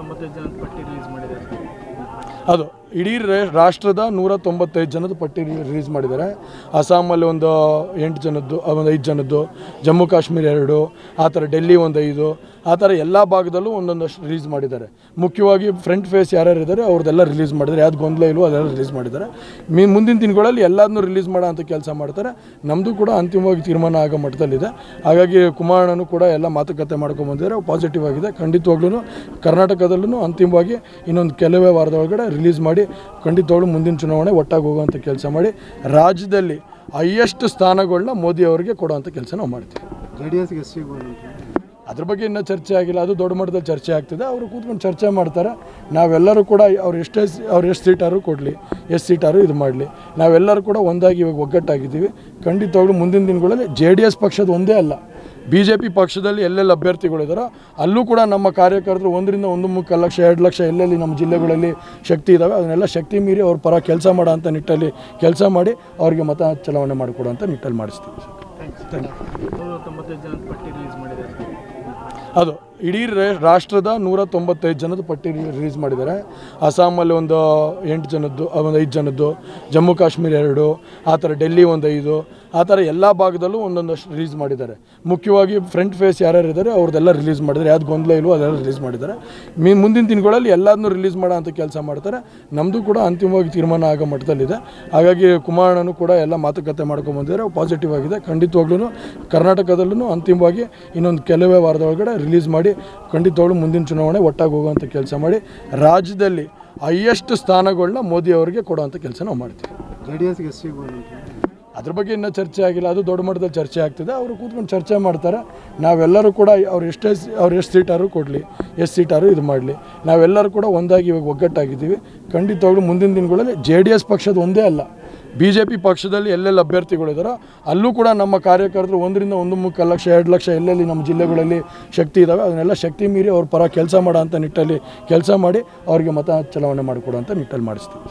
195 ಜನದ ಪಟ್ಟಿ ರಿಲೀಸ್ ಮಾಡಿದ್ದಾರೆ. ಅದು ಇಡೀ ರಾಷ್ಟ್ರದ 195 ಜನದ ಪಟ್ಟಿ ರಿಲೀಸ್ ಮಾಡಿದ್ದಾರೆ. ಅಸ್ಸಾಮಲ್ಲಿ ಒಂದು 8 ಜನದ್ದು, ಒಂದು 5 ಜನದ್ದು, ಜಮ್ಮು ಕಾಶ್ಮೀರ 2, ಆ ಥರ ಡೆಲ್ಲಿ ಒಂದು 5, ಆ ಥರ ಎಲ್ಲ ಭಾಗದಲ್ಲೂ ಒಂದೊಂದಷ್ಟು ರಿಲೀಸ್ ಮಾಡಿದ್ದಾರೆ. ಮುಖ್ಯವಾಗಿ ಫ್ರಂಟ್ ಫೇಸ್ ಯಾರ್ಯಾರು ಇದ್ದಾರೆ ಅವ್ರದ್ದೆಲ್ಲ ರಿಲೀಸ್ ಮಾಡಿದ್ದಾರೆ. ಯಾವ್ದು ಗೊಂದಲ ಇಲ್ವೋ ಅದೆಲ್ಲ ರಿಲೀಸ್ ಮಾಡಿದ್ದಾರೆ. ಮುಂದಿನ ದಿನಗಳಲ್ಲಿ ಎಲ್ಲದನ್ನೂ ರಿಲೀಸ್ ಮಾಡೋ ಅಂಥ ಕೆಲಸ ಮಾಡ್ತಾರೆ. ನಮ್ಮದು ಕೂಡ ಅಂತಿಮವಾಗಿ ತೀರ್ಮಾನ ಆಗೋ ಮಟ್ಟದಲ್ಲಿದೆ. ಹಾಗಾಗಿ ಕುಮಾರಣ್ಣನು ಕೂಡ ಎಲ್ಲ ಮಾತುಕತೆ ಮಾಡ್ಕೊಂಬಂದಿದ್ದಾರೆ. ಪಾಸಿಟಿವ್ ಆಗಿದೆ. ಖಂಡಿತವಾಗ್ಲೂ ಕರ್ನಾಟಕದಲ್ಲೂ ಅಂತಿಮವಾಗಿ ಇನ್ನೊಂದು ಕೆಲವೇ ವಾರದೊಳಗಡೆ ರಿಲೀಸ್ ಮಾಡಿ ಖಂಡಿತವಾಗ್ಲೂ ಮುಂದಿನ ಚುನಾವಣೆ ಒಟ್ಟಾಗಿ ಹೋಗುವಂಥ ಕೆಲಸ ಮಾಡಿ ರಾಜ್ಯದಲ್ಲಿ ಹೈಯೆಸ್ಟ್ ಸ್ಥಾನಗಳನ್ನ ಮೋದಿ ಅವರಿಗೆ ಕೊಡುವಂಥ ಕೆಲಸ ನಾವು ಮಾಡ್ತೀವಿ. JDSಗೆ ಎಷ್ಟು ಸಿಗ್ಬೋದು? ಅದ್ರ ಬಗ್ಗೆ ಇನ್ನೂ ಚರ್ಚೆ ಆಗಿಲ್ಲ. ಅದು ದೊಡ್ಡ ಮಟ್ಟದಲ್ಲಿ ಚರ್ಚೆ ಆಗ್ತಿದೆ. ಅವರು ಕೂತ್ಕೊಂಡು ಚರ್ಚೆ ಮಾಡ್ತಾರೆ. ನಾವೆಲ್ಲರೂ ಕೂಡ ಅವ್ರು ಎಷ್ಟು ಸೀಟಾರು ಕೊಡಲಿ, ಎಷ್ಟು ಸೀಟಾರು ಇದು ಮಾಡಲಿ, ನಾವೆಲ್ಲರೂ ಕೂಡ ಒಂದಾಗಿ ಇವಾಗ ಒಗ್ಗಟ್ಟಾಗಿದ್ದೀವಿ. ಖಂಡಿತವಾಗ್ಲೂ ಮುಂದಿನ ದಿನಗಳಲ್ಲಿ JDS ಪಕ್ಷದ ಒಂದೇ ಅಲ್ಲ, BJP ಪಕ್ಷದಲ್ಲಿ ಎಲ್ಲೆಲ್ಲಿ ಅಭ್ಯರ್ಥಿಗಳಿದ್ದಾರೋ ಅಲ್ಲೂ ಕೂಡ ನಮ್ಮ ಕಾರ್ಯಕರ್ತರು 1 ರಿಂದ 1.3 ಲಕ್ಷ 2 ಲಕ್ಷ ಎಲ್ಲೆಲ್ಲಿ ನಮ್ಮ ಜಿಲ್ಲೆಗಳಲ್ಲಿ ಶಕ್ತಿ ಇದ್ದಾವೆ ಅದನ್ನೆಲ್ಲ ಶಕ್ತಿ ಮೀರಿ ಅವ್ರ ಪರ ಕೆಲಸ ಮಾಡೋ ಅಂಥ ನಿಟ್ಟಲ್ಲಿ ಕೆಲಸ ಮಾಡಿ ಅವರಿಗೆ ಮತ ಚಲಾವಣೆ ಮಾಡಿಕೊಡುವಂಥ ನಿಟ್ಟಲ್ಲಿ ಮಾಡಿಸ್ತೀವಿ. 195 ಜನದ ಪಟ್ಟಿ ರಿಲೀಸ್ ಮಾಡಿದ್ದಾರೆ. ಅದು ಇಡೀ ರಾಷ್ಟ್ರದ 195 ಜನದ ಪಟ್ಟಿ ರಿಲೀಸ್ ಮಾಡಿದ್ದಾರೆ. ಅಸ್ಸಾಮಲ್ಲಿ ಒಂದು 8 ಜನದ್ದು, ಒಂದು 5 ಜನದ್ದು, ಜಮ್ಮು ಕಾಶ್ಮೀರ 2, ಆ ಥರ ಡೆಲ್ಲಿ ಒಂದು 5, ಆ ಥರ ಎಲ್ಲ ಭಾಗದಲ್ಲೂ ಒಂದೊಂದಷ್ಟು ರಿಲೀಸ್ ಮಾಡಿದ್ದಾರೆ. ಮುಖ್ಯವಾಗಿ ಫ್ರಂಟ್ ಫೇಸ್ ಯಾರ್ಯಾರು ಇದ್ದಾರೆ ಅವ್ರದ್ದೆಲ್ಲ ರಿಲೀಸ್ ಮಾಡಿದ್ದಾರೆ. ಯಾವ್ದು ಗೊಂದಲ ಇಲ್ವೋ ಅದೆಲ್ಲ ರಿಲೀಸ್ ಮಾಡಿದ್ದಾರೆ. ಮುಂದಿನ ದಿನಗಳಲ್ಲಿ ಎಲ್ಲದನ್ನೂ ರಿಲೀಸ್ ಮಾಡೋ ಅಂಥ ಕೆಲಸ ಮಾಡ್ತಾರೆ. ನಮ್ಮದು ಕೂಡ ಅಂತಿಮವಾಗಿ ತೀರ್ಮಾನ ಆಗೋ ಮಟ್ಟದಲ್ಲಿದೆ. ಹಾಗಾಗಿ ಕುಮಾರಣ್ಣನು ಕೂಡ ಎಲ್ಲ ಮಾತುಕತೆ ಮಾಡ್ಕೊಂಬಂದಿದ್ದಾರೆ. ಪಾಸಿಟಿವ್ ಆಗಿದೆ. ಖಂಡಿತವಾಗ್ಲೂ ಕರ್ನಾಟಕದಲ್ಲೂ ಅಂತಿಮವಾಗಿ ಇನ್ನೊಂದು ಕೆಲವೇ ವಾರದೊಳಗಡೆ ರಿಲೀಸ್ ಮಾಡಿ ಖಂಡಿತವಾಗ್ಲೂ ಮುಂದಿನ ಚುನಾವಣೆ ಒಟ್ಟಾಗಿ ಹೋಗುವಂಥ ಕೆಲಸ ಮಾಡಿ ರಾಜ್ಯದಲ್ಲಿ ಹೈಯೆಸ್ಟ್ ಸ್ಥಾನಗಳನ್ನ ಮೋದಿ ಅವರಿಗೆ ಕೊಡುವಂಥ ಕೆಲಸ ನಾವು ಮಾಡ್ತೀವಿ. JDSಗೆ ಎಷ್ಟು ಸಿಗ್ಬೋದು? ಅದ್ರ ಬಗ್ಗೆ ಇನ್ನೂ ಚರ್ಚೆ ಆಗಿಲ್ಲ. ಅದು ದೊಡ್ಡ ಮಟ್ಟದಲ್ಲಿ ಚರ್ಚೆ ಆಗ್ತಿದೆ. ಅವರು ಕೂತ್ಕೊಂಡು ಚರ್ಚೆ ಮಾಡ್ತಾರೆ. ನಾವೆಲ್ಲರೂ ಕೂಡ ಅವ್ರು ಎಷ್ಟು ಸೀಟಾರು ಕೊಡಲಿ, ಎಷ್ಟು ಸೀಟಾರು ಇದು ಮಾಡಲಿ, ನಾವೆಲ್ಲರೂ ಕೂಡ ಒಂದಾಗಿ ಇವಾಗ ಒಗ್ಗಟ್ಟಾಗಿದ್ದೀವಿ. ಖಂಡಿತವಾಗ್ಲೂ ಮುಂದಿನ ದಿನಗಳಲ್ಲಿ JDS ಪಕ್ಷದ ಒಂದೇ ಅಲ್ಲ, BJP ಪಕ್ಷದಲ್ಲಿ ಎಲ್ಲೆಲ್ಲಿ ಅಭ್ಯರ್ಥಿಗಳಿದ್ದಾರೋ ಅಲ್ಲೂ ಕೂಡ ನಮ್ಮ ಕಾರ್ಯಕರ್ತರು 1 ರಿಂದ 1.3 ಲಕ್ಷ 2 ಲಕ್ಷ ಎಲ್ಲೆಲ್ಲಿ ನಮ್ಮ ಜಿಲ್ಲೆಗಳಲ್ಲಿ ಶಕ್ತಿ ಇದ್ದಾವೆ ಅದನ್ನೆಲ್ಲ ಶಕ್ತಿ ಮೀರಿ ಅವ್ರ ಪರ ಕೆಲಸ ಮಾಡೋ ಅಂಥ ನಿಟ್ಟಲ್ಲಿ ಕೆಲಸ ಮಾಡಿ ಅವರಿಗೆ ಮತ ಚಲಾವಣೆ ಮಾಡಿಕೊಡುವಂಥ ನಿಟ್ಟಲ್ಲಿ ಮಾಡಿಸ್ತೀವಿ.